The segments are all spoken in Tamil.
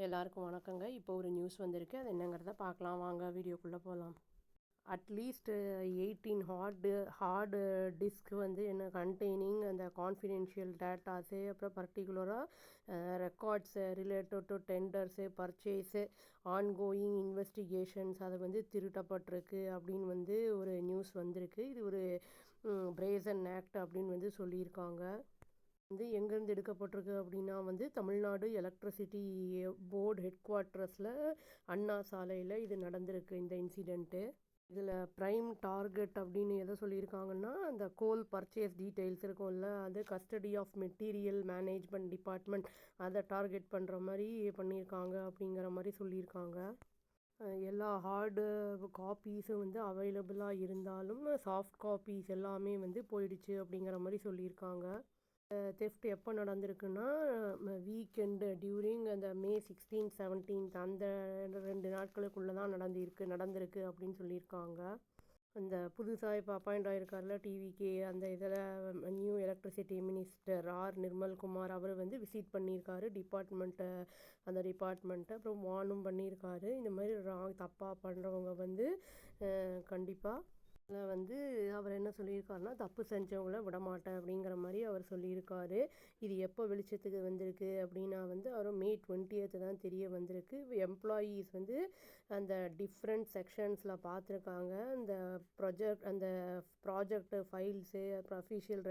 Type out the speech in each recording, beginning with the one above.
எல்லாருக்கும் வணக்கங்க. இப்போ ஒரு நியூஸ் வந்திருக்கு. அது என்னங்கிறத பார்க்கலாம் வாங்க. வீடியோக்குள்ளே போகலாம். அட்லீஸ்ட் 18 ஹார்டு டிஸ்க் வந்து என்ன கண்டெய்னிங் அந்த கான்ஃபிடென்ஷியல் டேட்டாஸு, அப்புறம் பர்டிகுலராக records related to tenders, purchase, ongoing investigations அது வந்து திருட்டப்பட்டிருக்கு அப்படின்னு வந்து ஒரு நியூஸ் வந்திருக்கு. இது ஒரு பிரேசன் ஆக்ட் அப்படின்னு வந்து சொல்லியிருக்காங்க. வந்து எங்கேருந்து எடுக்கப்பட்டிருக்கு அப்படின்னா வந்து தமிழ்நாடு எலக்ட்ரிசிட்டி போர்டு ஹெட் குவார்ட்டர்ஸில் அண்ணா சாலையில் இது நடந்திருக்கு இந்த இன்சிடெண்ட்டு. இதில் ப்ரைம் டார்கெட் அப்படின்னு எதை சொல்லியிருக்காங்கன்னா, அந்த கோல் பர்ச்சேஸ் டீட்டெயில்ஸ் இருக்கும்ல, அது custody of material management department அதை டார்கெட் பண்ணுற மாதிரி பண்ணியிருக்காங்க அப்படிங்கிற மாதிரி சொல்லியிருக்காங்க. எல்லா ஹார்டு காப்பீஸும் வந்து அவைலபிளாக இருந்தாலும் சாஃப்ட் காப்பீஸ் எல்லாமே வந்து போயிடுச்சு அப்படிங்கிற மாதிரி சொல்லியிருக்காங்க. தெஃப்ட் எப்போ நடந்திருக்குன்னா வீக்கெண்டு டியூரிங் அந்த மே 16, 17 அந்த 2 நாட்களுக்குள்ளே தான் நடந்திருக்கு அப்படின்னு சொல்லியிருக்காங்க. அந்த புதுசாக இப்போ அப்பாயிண்ட் ஆகிருக்கார்ல டிவிகே அந்த இதில் நியூ எலக்ட்ரிசிட்டி மினிஸ்டர் நிர்மல்குமார் அவர் வந்து விசிட் பண்ணியிருக்காரு அந்த டிபார்ட்மெண்ட்டை. அப்புறம் வார்னும் பண்ணியிருக்காரு. இந்த மாதிரி தப்பாக பண்ணுறவங்க வந்து கண்டிப்பாக அதில் வந்து அவர் என்ன சொல்லியிருக்காருன்னா, தப்பு செஞ்சவங்கள விடமாட்டேன் அப்படிங்கிற மாதிரி அவர் சொல்லியிருக்காரு. இது எப்போ வெளிச்சத்துக்கு வந்திருக்கு அப்படின்னா வந்து அவர் மே 20 தான் தெரிய வந்திருக்கு. எம்ப்ளாயீஸ் வந்து அந்த டிஃப்ரெண்ட் செக்ஷன்ஸில் பார்த்துருக்காங்க. அந்த ப்ராஜெக்ட் ஃபைல்ஸு, அப்புறம் அஃபிஷியல்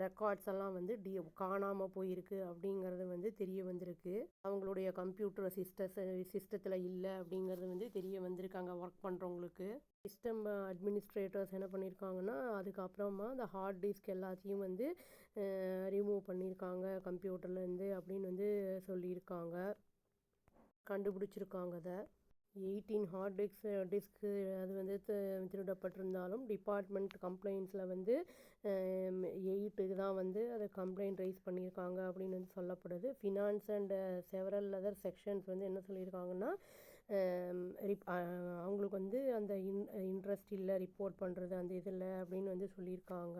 ரெக்கார்ட்ஸ் எல்லாம் வந்து காணாமல் போயிருக்கு அப்படிங்கிறது வந்து தெரிய வந்திருக்கு. அவங்களுடைய கம்ப்யூட்டர் சிஸ்டத்தில் இல்லை அப்படிங்கிறது வந்து தெரிய வந்திருக்கு அங்கே ஒர்க் பண்ணுறவங்களுக்கு. சிஸ்டம் அட்மினிஸ்ட்ரேட்டர்ஸ் என்ன பண்ணியிருக்காங்கன்னா, அதுக்கப்புறமா அந்த ஹார்ட் டிஸ்க் எல்லாத்தையும் வந்து ரிமூவ் பண்ணியிருக்காங்க கம்ப்யூட்டர்லேருந்து அப்படின்னு வந்து சொல்லியிருக்காங்க. கண்டுபிடிச்சிருக்காங்க அதை. 18 ஹார்ட் டிஸ்க்கு அது வந்து திருடப்பட்டிருந்தாலும் டிபார்ட்மெண்ட் கம்ப்ளைண்ட்ஸில் வந்து 8 தான் வந்து அதை கம்ப்ளைண்ட் ரைஸ் பண்ணியிருக்காங்க அப்படின்னு வந்து சொல்லப்படுது. Finance and several other sections வந்து என்ன சொல்லியிருக்காங்கன்னா, அவங்களுக்கு வந்து அந்த இன்ட்ரெஸ்ட் இல்லை ரிப்போர்ட் பண்ணுறது அந்த இதில் அப்படின்னு வந்து சொல்லியிருக்காங்க.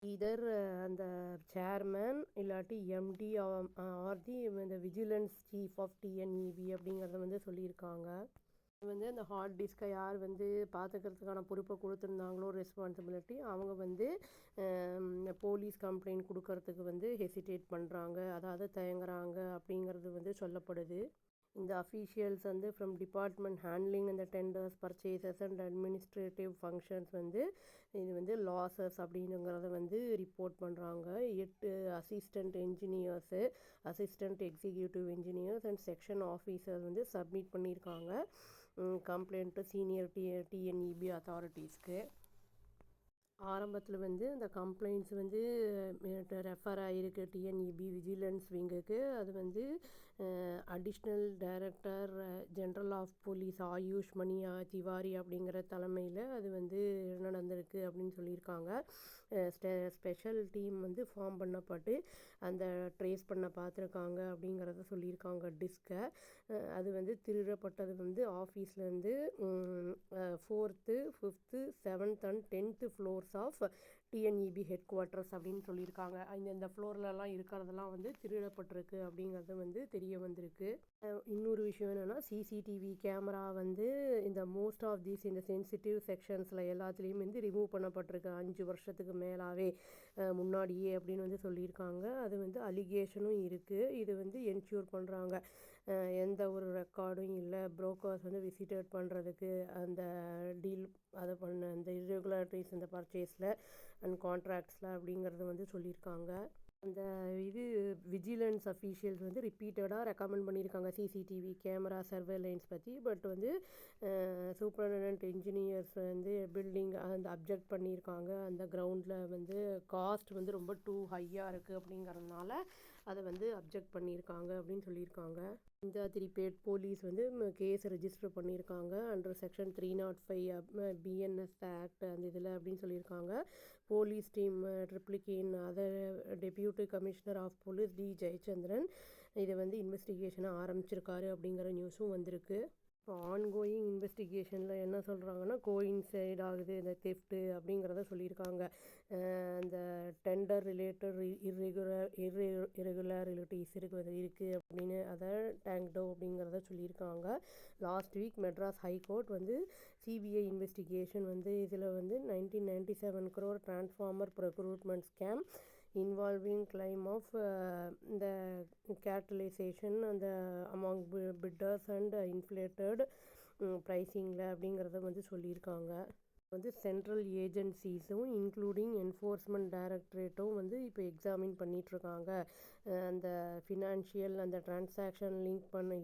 இதர் அந்த சேர்மேன் இல்லாட்டி எம்டி ஆர் இந்த விஜிலன்ஸ் சீஃப் ஆஃப் டிஎன்இபி அப்படிங்கிறத வந்து சொல்லியிருக்காங்க. வந்து அந்த ஹார்ட் டிஸ்கை யார் வந்து பார்த்துக்கிறதுக்கான பொறுப்பை கொடுத்துருந்தாங்களோ ரெஸ்பான்சிபிலிட்டி அவங்க வந்து போலீஸ் கம்ப்ளைண்ட் கொடுக்கறதுக்கு வந்து ஹெசிடேட் பண்ணுறாங்க, அதாவது தயங்குறாங்க அப்படிங்கிறது வந்து சொல்லப்படுது. இந்த அஃபீஷியல்ஸ் வந்து ஃப்ரம் டிபார்ட்மெண்ட் ஹேண்ட்லிங் அந்த tenders purchases and administrative functions வந்து இது வந்து லாஸஸ் அப்படிங்கிறத வந்து ரிப்போர்ட் பண்ணுறாங்க. 8 assistant engineers, assistant executive engineers and section officers வந்து சப்மிட் பண்ணியிருக்காங்க கம்ப்ளைண்ட்டு சீனியர் டிஎன்இபி அத்தாரிட்டிஸ்க்கு. ஆரம்பத்தில் வந்து அந்த கம்ப்ளைண்ட்ஸ் வந்து ரெஃபர் ஆகிருக்கு டிஎன்இபி விஜிலன்ஸ் விங்குக்கு. அது வந்து additional director general of police Ayush மணியா திவாரி அப்படிங்கிற தலைமையில் அது வந்து நடந்திருக்கு அப்படின்னு சொல்லியிருக்காங்க. ஸ்பெஷல் டீம் வந்து ஃபார்ம் பண்ணப்பட்டு அந்த ட்ரேஸ் பண்ண பார்த்துருக்காங்க அப்படிங்கிறத சொல்லியிருக்காங்க டிஸ்கை. அது வந்து திருடப்பட்டது வந்து ஆஃபீஸ்லேருந்து 4th, 5th, 7th and 10th floors of TNEB headquarters அப்படின்னு சொல்லியிருக்காங்க. இந்த ஃப்ளோர்லலாம் இருக்கிறதெல்லாம் வந்து திருடப்பட்டிருக்கு அப்படிங்கிறது வந்து தெரிய வந்திருக்கு. இன்னொரு விஷயம் என்னென்னா, சிசிடிவி கேமரா வந்து இந்த மோஸ்ட் ஆஃப் இந்த சென்சிட்டிவ் செக்ஷன்ஸில் எல்லாத்துலேயும் வந்து ரிமூவ் பண்ணப்பட்டிருக்கு 5 வருஷத்துக்கு மேலாகவே முன்னாடியே அப்படின்னு வந்து சொல்லியிருக்காங்க. அது வந்து அலிகேஷனும் இருக்குது. இது வந்து என்ஷூர் பண்ணுறாங்க எந்த ஒரு ரெக்கார்டும் இல்லை, புரோக்கர்ஸ் வந்து விசிட்டட் பண்ணுறதுக்கு அந்த டீல் அதை பண்ண அந்த இர்ரெகுலாரிட்டிஸ் இந்த பர்ச்சேஸில் அண்ட் கான்ட்ராக்ட்ஸில் அப்படிங்கிறது வந்து சொல்லியிருக்காங்க. அந்த விஜிலன்ஸ் அஃபீஷியல்ஸ் வந்து ரிப்பீட்டடாக ரெக்கமெண்ட் பண்ணியிருக்காங்க சிசிடிவி கேமரா சர்வேலைன்ஸ் பற்றி. பட் வந்து சூப்பரண்டென்ட் இன்ஜினியர்ஸ் வந்து பில்டிங் அந்த அப்ஜெக்ட் பண்ணியிருக்காங்க. அந்த கிரவுண்டில் வந்து காஸ்ட் வந்து ரொம்ப டூ ஹையாக இருக்குது அப்படிங்கிறதுனால அதை வந்து அப்ஜெக்ட் பண்ணியிருக்காங்க அப்படின்னு சொல்லியிருக்காங்க. இந்தாதிரிப்பேட் போலீஸ் வந்து கேஸ் ரெஜிஸ்டர் பண்ணியிருக்காங்க அண்டர் செக்ஷன் 305 பிஎன்எஸ் ஆக்ட் அந்த இதில் அப்படின்னு சொல்லியிருக்காங்க. Police team Triplicane other deputy commissioner of police D Jayachandran இதை வந்து இன்வெஸ்டிகேஷனை ஆரம்பிச்சிருக்காரு அப்படிங்கிற நியூஸும் வந்திருக்கு. ஆன்கோயிங் இன்வெஸ்டிகேஷனில் என்ன சொல்கிறாங்கன்னா கோயின்சைட் ஆகுது இந்த தெஃப்ட்டு அப்படிங்கிறத சொல்லியிருக்காங்க. அந்த டெண்டர் ரிலேட்டட் irregularities இருக்குது அப்படின்னு அதை டேங்க்டோ அப்படிங்கிறத சொல்லியிருக்காங்க. லாஸ்ட் வீக் மெட்ராஸ் ஹைகோர்ட் வந்து சிபிஐ இன்வெஸ்டிகேஷன் வந்து இதில் வந்து 1997 crore transformer procurement scam involving claim of the cartelization and among bidders and inflated pricingல அப்படிங்கிறத வந்து சொல்லியிருக்காங்க. வந்து சென்ட்ரல் ஏஜென்சிஸும் இன்க்ளூடிங் என்ஃபோர்ஸ்மெண்ட் டைரக்டரேட்டும் வந்து இப்போ எக்ஸாமின் பண்ணிகிட்ருக்காங்க. அந்த ஃபினான்ஷியல் அந்த டிரான்சாக்ஷன்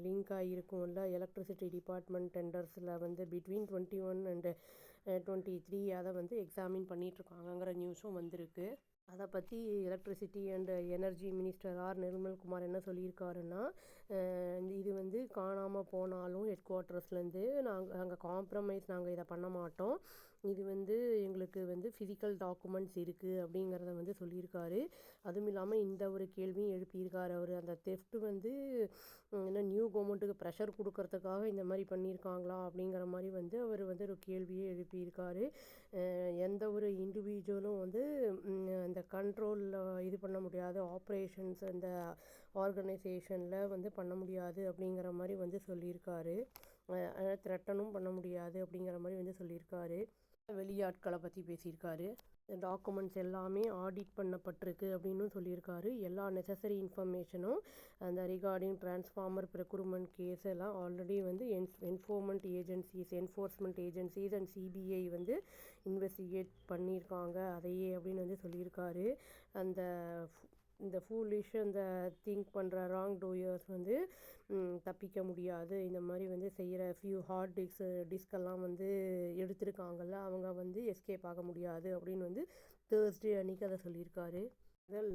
லிங்க் ஆகிருக்கும்ல எலக்ட்ரிசிட்டி டிபார்ட்மெண்ட் டெண்டர்ஸில் வந்து பிட்வீன் 21 and 23 அதை வந்து எக்ஸாமின் பண்ணிகிட்ருக்காங்கங்கிற நியூஸும் வந்திருக்கு. அதை பற்றி electricity and energy minister Nirmalkumar என்ன சொல்லியிருக்காருன்னா, இது வந்து காணாமல் போனாலும் ஹெட் குவார்ட்டர்ஸ்லேருந்து நாங்கள் காம்ப்ரமைஸ் இதை பண்ண மாட்டோம். இது வந்து எங்களுக்கு வந்து ஃபிசிக்கல் டாக்குமெண்ட்ஸ் இருக்குது அப்படிங்கிறத வந்து சொல்லியிருக்காரு. அதுவும் இல்லாமல் இந்த ஒரு கேள்வியும் எழுப்பியிருக்காரு அவர். அந்த தெஃப்ட் வந்து என்ன நியூ கவர்மெண்ட்டுக்கு ப்ரெஷர் கொடுக்கறதுக்காக இந்த மாதிரி பண்ணியிருக்காங்களா அப்படிங்கிற மாதிரி வந்து அவர் வந்து ஒரு கேள்வியே எழுப்பியிருக்காரு. எந்த ஒரு இண்டிவிஜுவலும் வந்து அந்த கண்ட்ரோலில் இது பண்ண முடியாது, ஆப்ரேஷன்ஸ் அந்த ஆர்கனைசேஷனில் வந்து பண்ண முடியாது அப்படிங்கிற மாதிரி வந்து சொல்லியிருக்காரு. த்ரெட்டனும் பண்ண முடியாது அப்படிங்கிற மாதிரி வந்து சொல்லியிருக்காரு. வெளியாட்களை பற்றி பேசியிருக்காரு. டாக்குமெண்ட்ஸ் எல்லாமே ஆடிட் பண்ணப்பட்டிருக்கு அப்படின்னு சொல்லியிருக்காரு. எல்லா நெசசரி இன்ஃபர்மேஷனும் அந்த ரிகார்டிங் டிரான்ஸ்ஃபார்மர் ப்ரொக்யூர்மெண்ட் கேஸ் எல்லாம் ஆல்ரெடி வந்து என்ஃபோர்ஸ்மெண்ட் ஏஜென்சிஸ் அண்ட் சிபிஐ வந்து இன்வெஸ்டிகேட் பண்ணியிருக்காங்க அதையே அப்படின்னு வந்து சொல்லியிருக்காரு. இந்த ஃபூலிஷ் அந்த திங்க் பண்ணுற ராங் டூயர்ஸ் வந்து தப்பிக்க முடியாது. இந்த மாதிரி வந்து செய்கிற ஹார்ட் டிஸ்கெல்லாம் வந்து எடுத்திருக்காங்கல்ல அவங்க வந்து எஸ்கேப் ஆக முடியாது அப்படின்னு வந்து தேர்ஸ்டே அன்றைக்கி அதை சொல்லியிருக்காரு.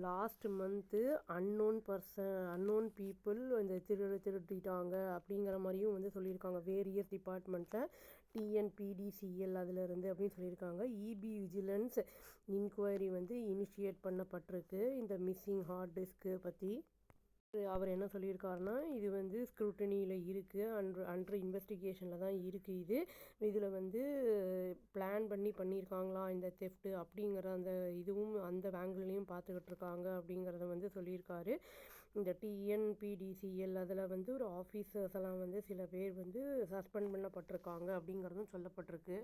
லாஸ்ட் மந்த்து அன்னோன் பீப்புள் இந்த திருடிட்டாங்க அப்படிங்கிற மாதிரியும் வந்து சொல்லியிருக்காங்க. வேரியஸ் டிபார்ட்மெண்ட்டில் டிஎன்பிடிசிஎல் அதிலிருந்து அப்படின்னு சொல்லியிருக்காங்க. இபி விஜிலன்ஸ் இன்கொயரி வந்து இனிஷியேட் பண்ணப்பட்டிருக்கு இந்த மிஸ்ஸிங் ஹார்ட் டிஸ்க்கு பற்றி. அவர் என்ன சொல்லியிருக்காருன்னா, இது வந்து ஸ்க்ரூட்டனியில் இருக்குது, அண்டர் இன்வெஸ்டிகேஷனில் தான் இருக்குது. இதில் வந்து பிளான் பண்ணியிருக்காங்களா இந்த தெஃப்ட்டு அப்படிங்கிற அந்த இதுவும் அந்த ஆங்கிள்லையும் பார்த்துக்கிட்டு இருக்காங்க அப்படிங்கிறத வந்து சொல்லியிருக்காரு. இந்த டிஎன்பிடிசிஎல் அதில் வந்து ஒரு ஆஃபீஸர்ஸ் எல்லாம் வந்து சில பேர் வந்து சஸ்பெண்ட் பண்ணப்பட்டிருக்காங்க அப்படிங்கிறதும் சொல்லப்பட்டிருக்கு.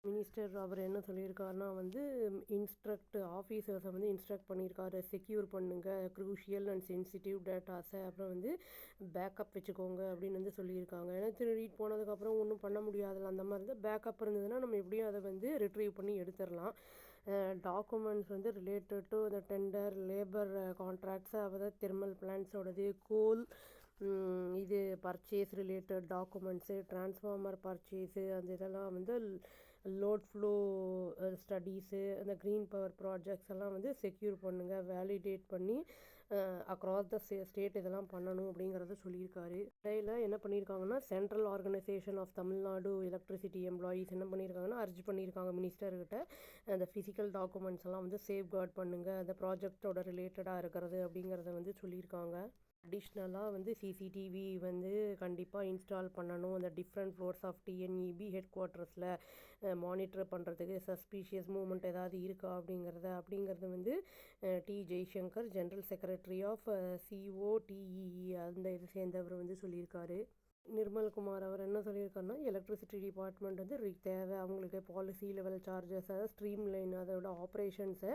மினிஸ்டர் அவர் என்ன சொல்லியிருக்காருன்னா வந்து ஆஃபீஸர்ஸை வந்து இன்ஸ்ட்ரக்ட் பண்ணியிருக்காரு, செக்யூர் பண்ணுங்கள் க்ரூஷியல் அண்ட் சென்சிட்டிவ் டேட்டாஸை, அப்புறம் வந்து பேக்கப் வச்சுக்கோங்க அப்படின்னு வந்து சொல்லியிருக்காங்க. ஏன்னா திருடிட்டு போனதுக்கப்புறம் ஒன்றும் பண்ண முடியாதுல்ல, அந்த மாதிரி தான் பேக்கப் இருந்ததுன்னா நம்ம எப்படியும் அதை வந்து ரிட்ரீவ் பண்ணி எடுத்துடலாம். டாக்குமெண்ட்ஸ் வந்து ரிலேட்டட் டு அந்த டெண்டர் லேபர் கான்ட்ராக்ட்ஸு அதாவது தெர்மல் பிளான்ஸோடது கோல் இது purchase related documents transformer purchase அந்த இதெல்லாம் வந்து லோட் ஃப்ளோ ஸ்டடீஸு அந்த க்ரீன் பவர் ப்ராஜெக்ட்ஸ் எல்லாம் வந்து செக்யூர் பண்ணுங்கள், வேலிடேட் பண்ணி அக்ராஸ் த ஸ்டேட் இதெல்லாம் பண்ணணும் அப்படிங்கிறத சொல்லியிருக்காரு. இடையில் என்ன பண்ணியிருக்காங்கன்னா central organisation of Tamil Nadu electricity employees என்ன பண்ணியிருக்காங்கன்னா அர்ஜ் பண்ணியிருக்காங்க மினிஸ்டர்கிட்ட அந்த ஃபிசிக்கல் டாக்குமெண்ட்ஸ் எல்லாம் வந்து சேஃப்கார்ட் பண்ணுங்கள், அந்த ப்ராஜெக்டோட ரிலேட்டடாக இருக்கிறது அப்படிங்கிறத வந்து சொல்லியிருக்காங்க. அடிஷ்னலாக வந்து சிசிடிவி வந்து கண்டிப்பாக இன்ஸ்டால் பண்ணணும். அந்த different floors of TNEB head குவார்ட்டர்ஸில் மானிட்டர் பண்ணுறதுக்கு சஸ்பீஷியஸ் மூவ்மெண்ட் ஏதாவது இருக்கா அப்படிங்கிறது வந்து Jaishankar general secretary of COTEE அந்த இது சேர்ந்தவர் வந்து சொல்லியிருக்காரு. நிர்மல்குமார் அவர் என்ன சொல்லியிருக்காருன்னா, எலக்ட்ரிசிட்டி டிபார்ட்மெண்ட் வந்து தேவை அவங்களுக்கு பாலிசி லெவல் சார்ஜஸை ஸ்ட்ரீம் லைன் அதோட ஆப்ரேஷன்ஸை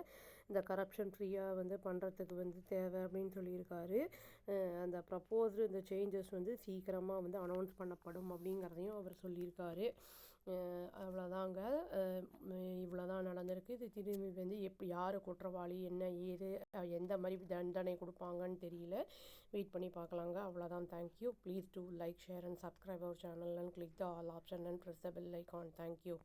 இந்த கரப்ஷன் ஃப்ரீயாக வந்து பண்ணுறதுக்கு வந்து தேவை அப்படின்னு சொல்லியிருக்காரு. அந்த ப்ரப்போஸ்டு இந்த சேஞ்சஸ் வந்து சீக்கிரமாக வந்து அனௌன்ஸ் பண்ணப்படும் அப்படிங்கிறதையும் அவர் சொல்லியிருக்காரு. அவ்வளோதாங்க, இவ்வளோதான் நடந்திருக்கு. இது திரும்பி வந்து யார் குற்றவாளி என்ன ஏது எந்த மாதிரி தண்டனை கொடுப்பாங்கன்னு தெரியல, வெயிட் பண்ணி பார்க்கலாங்க. அவ்வளோதான். Thank you. Please do like, share and subscribe our channel and click the all option and press the bell icon. Thank you.